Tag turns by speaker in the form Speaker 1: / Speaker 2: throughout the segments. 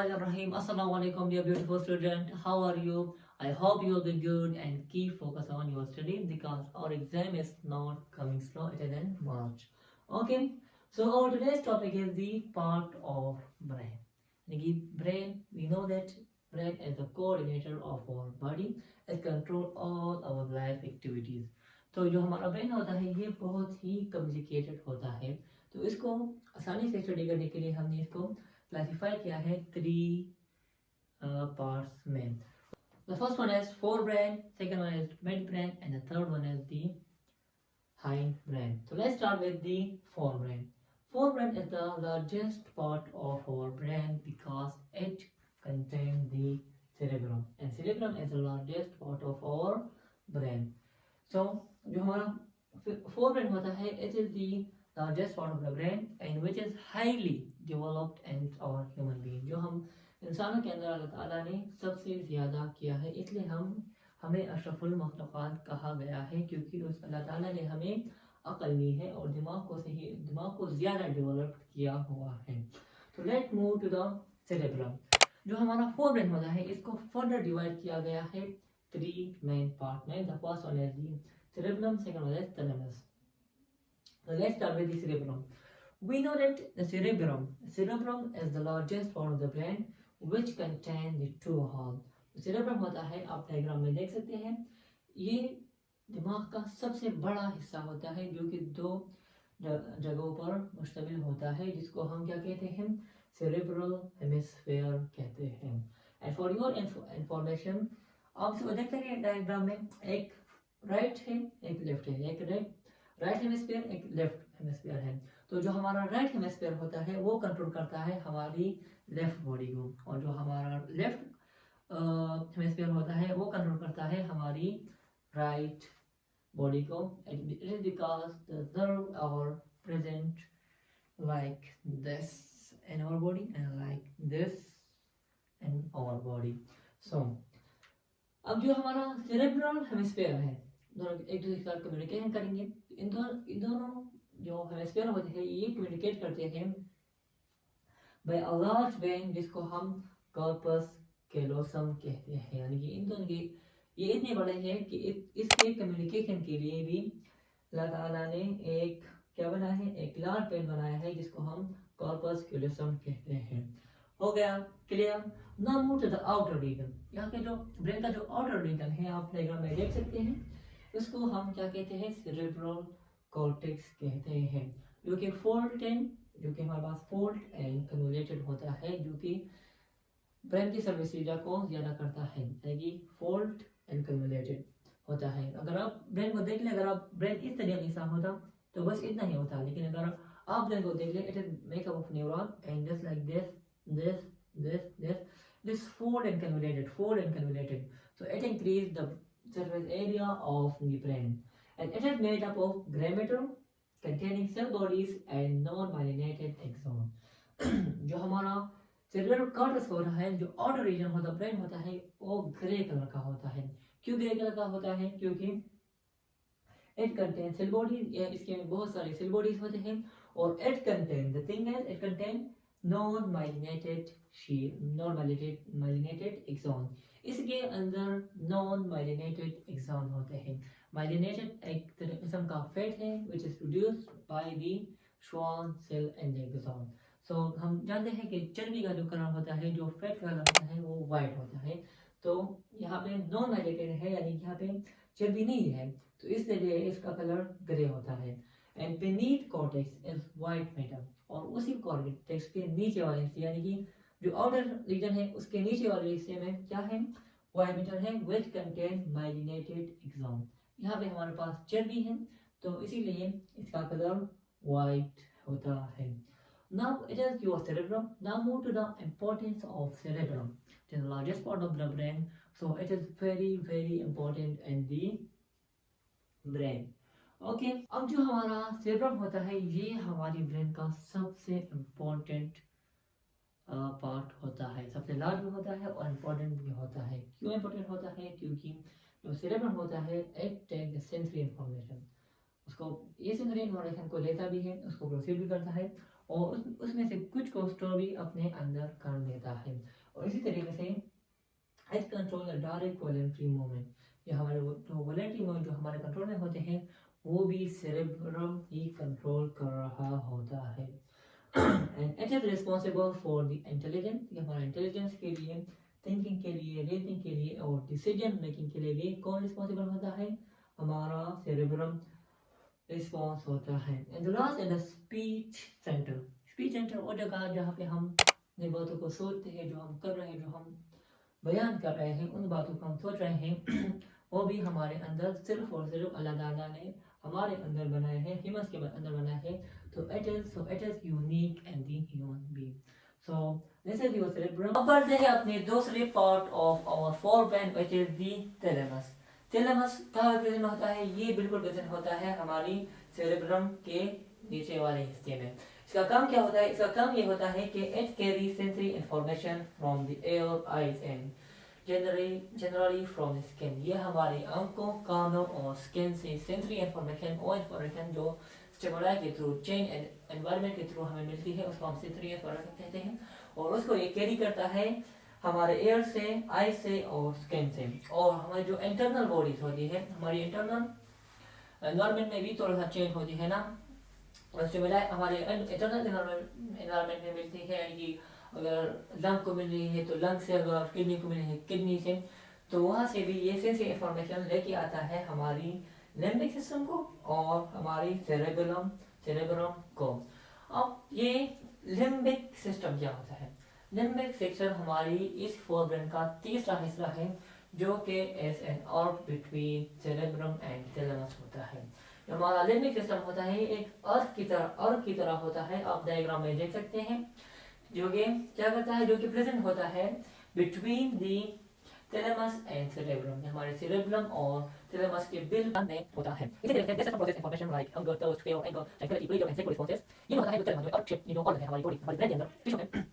Speaker 1: Bismillahirrahmanirrahim. Assalamu alaikum, dear beautiful student. How are you? I hope you will be good and keep focus on your studies because our exam is not coming slow. It is in March. Okay. So our today's topic is the part of brain. Brain. We know that brain is the coordinator of our body. It control all our life activities. तो जो हमारा brain होता है ये बहुत ही complicated होता है, तो इसको आसानी से स्टडी करने के लिए हमने इसको क्लासिफाई किया है 3 पार्ट्स में. The first one is forebrain, second one is midbrain, and the third one is the hindbrain. So let's start with the forebrain. Forebrain is the largest part of our brain because it contains the cerebrum, and cerebrum is the largest part of our brain. So जो हमारा forebrain होता है, it is the largest part of the brain and which is highly developed in our human being. जो हम इंसानों के अंदर अल्लाह ताला ने सबसे ज़्यादा किया है, इसलिए हमें अशरफुल मखलूक़ात कहा गया है, क्योंकि उस अल्लाह ताला ने हमें अक्ल दी है और दिमाग को ज़्यादा डेवलप किया हुआ है. तो let move to the cerebrum. जो हमारा फोरब्रेन होता है इसको फर्दर डिवाइड किया गया है 3 मेन पार्ट में. The first one is the cerebellum, second one is thalamus. So let's start with the cerebellum. We know that the cerebellum is the largest part of the brain which contain the 2 halves. cerebellum होता है, आप diagram में देख सकते हैं, ये दिमाग का सबसे बड़ा हिस्सा होता है जो कि 2 जगहों पर मुश्तमिल होता है, जिसको हम क्या कहते हैं, cerebral hemisphere कहते हैं. And for your information, आप इसको देख सकते हैं डायग्राम में, एक राइट है एक लेफ्ट है, एक राइट हेमिस्फीयर एक लेफ्ट हेमिस्फीयर है. तो जो हमारा राइट हेमिस्फीयर होता है वो कंट्रोल करता है हमारी लेफ्ट बॉडी को, और जो हमारा लेफ्ट हेमिस्फीयर होता है वो कंट्रोल करता है हमारी राइट बॉडी को. It is because the nerve are present like this in our body and like this in our body. So अब जो हमारा सेरेब्रल हेमिस्फीयर है, दोनों एक दूसरे के साथ कम्युनिकेशन करेंगे. इन दोनों जो हेमिस्फीयर होते हैं ये कम्युनिकेट करते हैं बाय अ लार्ज वेन, जिसको हम कॉर्पस कैलोसम कहते हैं. यानी कि इन दोनों के ये इतने बड़े हैं कि इसके कम्युनिकेशन के लिए भी अल्लाह ताला ने एक क्या बनाया है, एक लार्ज वेन बनाया है जिसको हम कॉर्पस कैलोसम कहते हैं. हो गया clear. Now move to the outer region. यहाँ के जो ब्रेन का जो आउटर रीजन है आप डायग्राम में देख सकते हैं, इसको हम क्या कहते हैं, सेरेब्रल कॉर्टेक्स कहते हैं, जो कि हमारे पास फोल्ड एंड कन्वोल्यूटेड होता है, जो कि ब्रेन की सर्विस एरिया को ज्यादा करता है, यानी कि फोल्ड एंड कन्वोल्यूटेड होता है. अगर आप ब्रेन को देख लें, अगर आप ब्रेन इस तरीके से होता तो बस इतना ही होता, लेकिन अगर आप ब्रेन को देख लें, it is makeup of neuron and just like this fold and convoluted. So it increase the surface area of the brain, and it is made up of gray matter containing cell bodies and non-myelinated axon. जो हमारा cerebral cortex हो रहा है, जो outer reason होता है brain होता है, वो ग्रे कलर का होता है. क्यों ग्रे कलर का होता है? क्योंकि इट कंटेन सेल बॉडीज, इसके बहुत सारे सेल बॉडीज होते हैं, और इट कंटेन non-myelinated axon. इसके अंदर non-myelinated axon होते हैं. Myelinated एक किस्म का फैट है which is produced by the Schwann cell and the axon. So हम जानते हैं कि चर्बी का जो कलर होता है, जो फैट कलर होता है, वो वाइट होता है. तो यहाँ पे non-myelinated है, यानी यहाँ पे चर्बी नहीं है, तो इसलिए इसका कलर ग्रे होता है. And beneath cortex is white matter, और उसी कॉर्टेक्स के नीचे वाले हिस्से, यानी कि जो आउटर रीजन है उसके नीचे वाले हिस्से में क्या है, व्हाइट मैटर है which contain myelinated axon. यहाँ पे हमारे पास चर्बी है, तो इसीलिए इसका कलर व्हाइट होता है. Now it is your cerebrum. Now move to the importance of cerebrum. It is the largest part of the brain, so it is very important in the brain. Okay. अब जो हमारा cerebrum होता है ये हमारी brain का सबसे important part होता है, सबसे लार्ज भी होता है और इम्पोर्टेंट भी होता है. क्यों इम्पोर्टेंट होता है? क्योंकि जो सेरेब्रम होता है it take the sensory information, उसको ये सेंसरी इंफॉर्मेशन को लेता भी है, उसको प्रोसीड भी करता है, और उसमें से कुछ को स्टोर भी अपने अंदर कर लेता है। और इसी तरीके से it control the direct voluntary movement, ये हमारे जो वॉलेंट्री मूवमेंट जो हमारे कंट्रोल में होते हैं वो भी सेरेब्रम ही कंट्रोल कर रहा होता है। And it is responsible for the intelligence, ये हमारा इंटेलिजेंस के लिए, थिंकिंग के लिए, रीजनिंग के लिए और डिसीजन मेकिंग के लिए भी कौन रिस्पॉन्सिबल होता है, हमारा सेरेब्रम रिस्पॉन्स होता है। And the last is the speech centre. Speech centre वो जगह जहाँ पे हम जिन बातों को सोचते हैं, जो हम कर रहे हैं, जो हम बयान कर रहे हैं, उन बातों को हम सोच रहे हैं वो भी हमारे अंदर सिर्फ और सिर्फ अल्लाह ताला ने हमारे अंदर बनाए हैं, ह्यूमंस के अंदर बनाए हैं। तो it is unique and the human being. So this is your cerebrum. अब बढ़ते हैं अपने दूसरे part of our forebrain which is the thalamus. Thalamus कहाँ प्रेजेंट होता है? ये बिल्कुल प्रेजेंट होता है हमारी सेरेब्रम के नीचे वाले हिस्से में। इसका काम क्या होता है? इसका काम ये होता है कि it carry sensory information from the air, eyes and generally from skin. ये हमारी आंखों, कानों और स्किन से सेंसरी इंफॉर्मेशन और इंफॉर्मेशन जो स्टिमुलाई के थ्रू, चेंज एंड एनवायरनमेंट के थ्रू हमें मिलती है, उसको हम सेंसरी इंफॉर्मेशन कहते हैं। और उसको ये कैरी करता है हमारे एयर से, आई से और स्किन से। और हमारी जो इंटरनल बॉडीज होती है, हमारी इंटरनल एनवायरनमेंट में भी थोड़ा सा चेंज होती है ना, स्टिमुलाई हमारे इंटरनल एनवायरनमेंट में मिलती है। यानी कि अगर लंग को मिल रही है तो लंग से, अगर किडनी को मिल रही है किडनी से, तो वहाँ से भी ये सेंसरी इंफॉर्मेशन लेके आता है हमारी लिम्बिक सिस्टम को और हमारी सेरेब्रम को। अब ये लिम्बिक सिस्टम क्या होता है? लिम्बिक सिस्टम हमारी इस फोरब्रेन का तीसरा हिस्सा है, जो कि as an arc between cerebrum and thalamus होता है। जो हमारा लिम्बिक सिस्टम होता है एक अर्थ की तरह होता है, आप डायग्राम में देख सकते हैं। जो कि क्या करता है? जो कि प्रेजेंट होता है between the thalamus and cerebrum, हमारे सेरेब्रम और थैलेमस के बिल्कुल में होता है। इसे देखते हैं जैसे process information like hunger, thirst, fear, anger, psychological and sexual responses. ये होता है जो थैलेमस जो earth shape, you know, organ है हमारी बॉडी, हमारे ब्रेन के अंदर, टिश्यू में।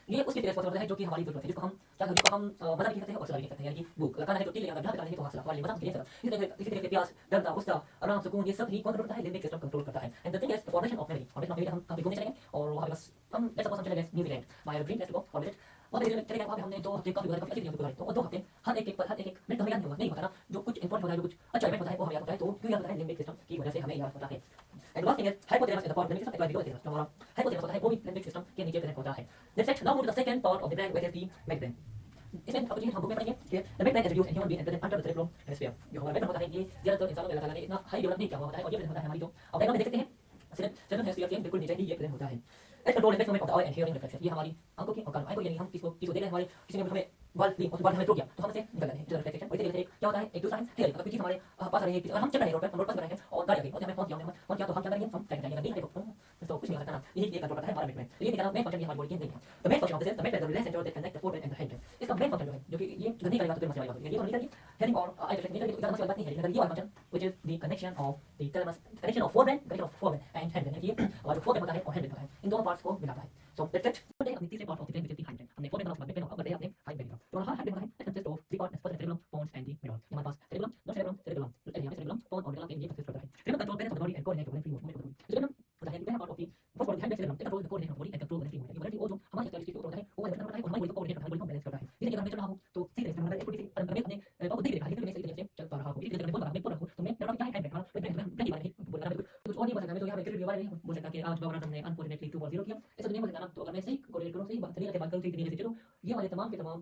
Speaker 1: ये उसकी रिस्पॉन्स होता है जो कि हमारी जरूरत है, जिसको हम मजा भी कहते हैं और सजा भी कहते हैं। यानी कि भूख खाना है तो अगर ढाबे खाना है तो हासिल हमारे लिए मजा इसी तरह से प्यास, डरना, गुस्सा, आराम, सुकून, ये सब ही कौन कंट्रोल करता है? लिम्बिक सिस्टम कंट्रोल करता है। And the thing is the formation of memory हम कभी घूमने चलेंगे और वहां पे बस हम लेट्स सपोज हम चले गए New Zealand, my dream is to go for visit. वहां पे चले गए, वहां पे हमने 2 हफ्ते काफी अच्छी दिन गुजारे। तो 2 हफ्ते हर एक मिनट हमें याद नहीं होगा, नहीं होता ना। जो कुछ इंपॉर्टेंट होता है, जो कुछ अच्छा इवेंट होता है वो हमें याद होता है। तो क्यों याद होता है? लिम्बिक सिस्टम की वजह से हमें याद होता है। And last thing is hypothalamus is the part limbic system applied to जो हमारा हाइपोथैलेमस होता है वो भी लिम्बिक सिस्टम के नीचे प्रेजेंट होता है। That's it. Now move to the second part of the brain which is the midbrain. इसमें अब हम बुक में पढ़ेंगे कि the midbrain is reduced in human being and under the cerebrum hemisphere. जो हमारा मिड होता है ये ज्यादातर इंसानों में अल्लाह ताला ने इतना हाई डेवलप नहीं किया हुआ होता है, और ये प्रेजेंट होता है हमारी जो अब डायग्राम में देख सकते हैं सेरेब्रम हेमिस्फीयर के बिल्कुल नीचे ही ये प्रेजेंट होता है। It control limbic movement of the I and hearing reflexes. ये हमारी आंखों की और कानों को, यानी हम किसको देख रहे हैं, हमारे किसी ने हमें बॉल ली और बॉल हमें टूट गया तो हम से निकल जाते हैं, जो रिफ्लेक्शन। और इसी तरीके से क्या होता है? एक दूसरा थियरी, अगर कोई चीज हमारे पास आ रही है, हम चल रहे हैं रोड पर, हम रोड पर रहे हैं और गाड़ी आ गई और हमें फोन किया तो हम क्या करेंगे? हम ट्रैक जाएंगे, नहीं तो कुछ नहीं हो सकता ना। यही ये कंट्रोल करता है हमारा मिड ब्रेन। ये निकाला मेन फंक्शन, ये हमारी बॉडी की नहीं है। तो main function of this is the mid brain, the relax centre that connect the forebrain and the head brain. इसका मेन फंक्शन जो है, जो कि ये नहीं करेगा तो फिर मसला वाली बात है, ये तो नहीं करेगी हेडिंग और आई ट्रैक नहीं करेगी, तो मसला बात नहीं है। लेकिन ये वाला function which is the connection of the thalamus, connection of forebrain and head brain, ये हमारा जो फोरब्रेन होता है और हेड ब्रेन होता है, इन दोनों पार्ट्स को मिलाता है। So that's it. तो अपनी तीसरे part of the brain which is the hind brain. हमने फोरब्रेन और मिड ब्रेन और अपने हाइंड ब्रेन का। तो हमारा हाइंड ब्रेन होता है, it consist of three parts, first cerebrum, pons and the middle. हमारे पास सेरेब्रम, सेरेब्रम, पोन और मिडल ये कंसिस्ट करता है। Cerebrum control balance of the body and coordinate the free movement of the body. Cerebrum होता है पहला part of the first body, hind cerebrum control the coordination of body and control the free movement. ये जो हमारे exercise के होता है वो कंट्रोल करता है और हमारी बॉडी को कोऑर्डिनेट करता है, बॉडी को बैलेंस करता है। जैसे कि अगर मैं चल रहा हूं तो सीधे से हमारा एक थोड़ी सी अगर मैं अपने पाव को देख रहा हूं, मैं सही तरीके से चल पा रहा हूं, इसी तरीके से मैं बोल रहा हूं तो मैं मेरा क्या है? Hind brain. ब्रेन की बात नहीं बोल रहा मैं, कुछ और नहीं बोल सकता मैं। तो यहां पे क्रिकेट के बारे में बोल सकता कि आज बाबर ने अनफॉर्चुनेटली 2 बॉल 0 किया, ऐसा नहीं बोल सकता ना। तो अगर मैं सही कोऑर्डिनेट करूं, सही तरीके से बात करूं, सही तरीके से चलूं, ये वाले तमाम के तमाम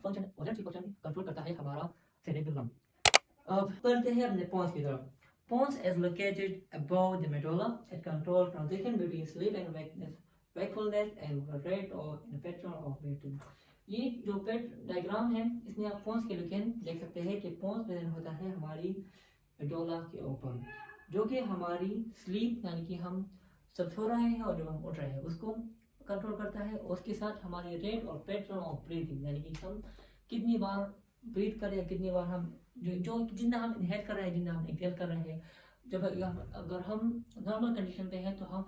Speaker 1: फंक्शन और फंक्शन कंट्रोल करता है हमारा सेरेब्रम। अब बढ़ते हैं अपने पॉन्स की तरफ। Pons is located above the medulla. It controls transition between sleep and wakefulness and the rate or infection of breathing. ये जो पेट डायग्राम है, इसमें आप पोन्स के लोकेशन देख सकते हैं कि पोन्स प्रेजेंट होता है हमारी मेडुला के ऊपर, जो कि हमारी स्लीप यानी कि हम सब सो रहे हैं और जब हम उठ रहे हैं उसको कंट्रोल करता है। उसके साथ हमारी रेट और पैटर्न ऑफ ब्रीथिंग, यानी कि हम कितनी बार ब्रीथ कर रहे हैं, कितनी बार हम जो जितना हम इनहेल कर रहे हैं, जितना हम एक्सहेल कर रहे हैं। जब अगर हम नॉर्मल कंडीशन पे हैं तो हम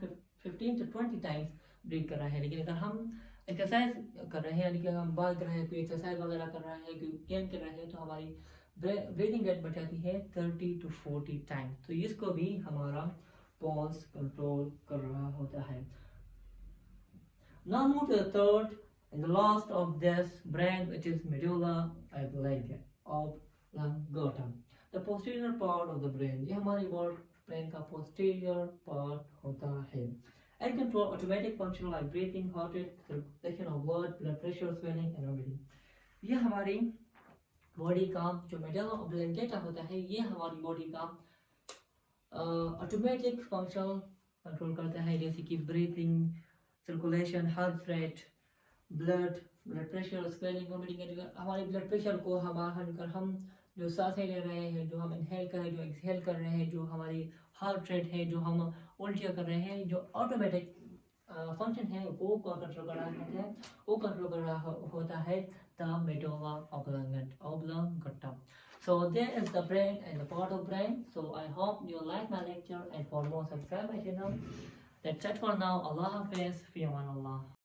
Speaker 1: 15 to 20 टाइम्स ब्रीथ कर रहे हैं। लेकिन अगर हम एक्सरसाइज कर रहे हैं, यानी कि हम भाग रहे हैं, कोई एक्सरसाइज वगैरह कर रहे हैं, कोई गेम कर रहे हैं, तो हमारी ब्रीथिंग रेट बढ़ जाती है 30 to 40 टाइम्स। तो इसको भी हमारा पॉन्स कंट्रोल कर रहा होता है। Now move to the third and the last of this brain, which is medulla oblongata, the posterior part of the brain. ये हमारी brain का posterior part होता है. And control automatic function like breathing, heart rate, circulation of blood, blood pressure, swelling, and vomiting. ये हमारी body का जो medulla ऑब्लिंगेटा होता है, ये हमारी बॉडी का ऑटोमेटिक फंक्शन कंट्रोल करता है, जैसे कि breathing, circulation, heart rate, blood pressure, swelling, vomiting. हमारे ब्लड प्रेशर को हम जो सांसें ले रहे हैं, जो हम इनहेल कर रहे हैं, जो एक्सहेल कर रहे हैं, जो हमारी हार्ट रेट है, जो हम उल्टियाँ कर रहे हैं, जो ऑटोमेटिक फंक्शन है वो कंट्रोल कर रहा है, वो कंट्रोल कर रहा होता है the medulla oblongata. So there is the brain and the part of brain. So I hope you like my lecture, and for more subscribe my channel. That's it for now. Allah Hafiz. Fi aman Allah.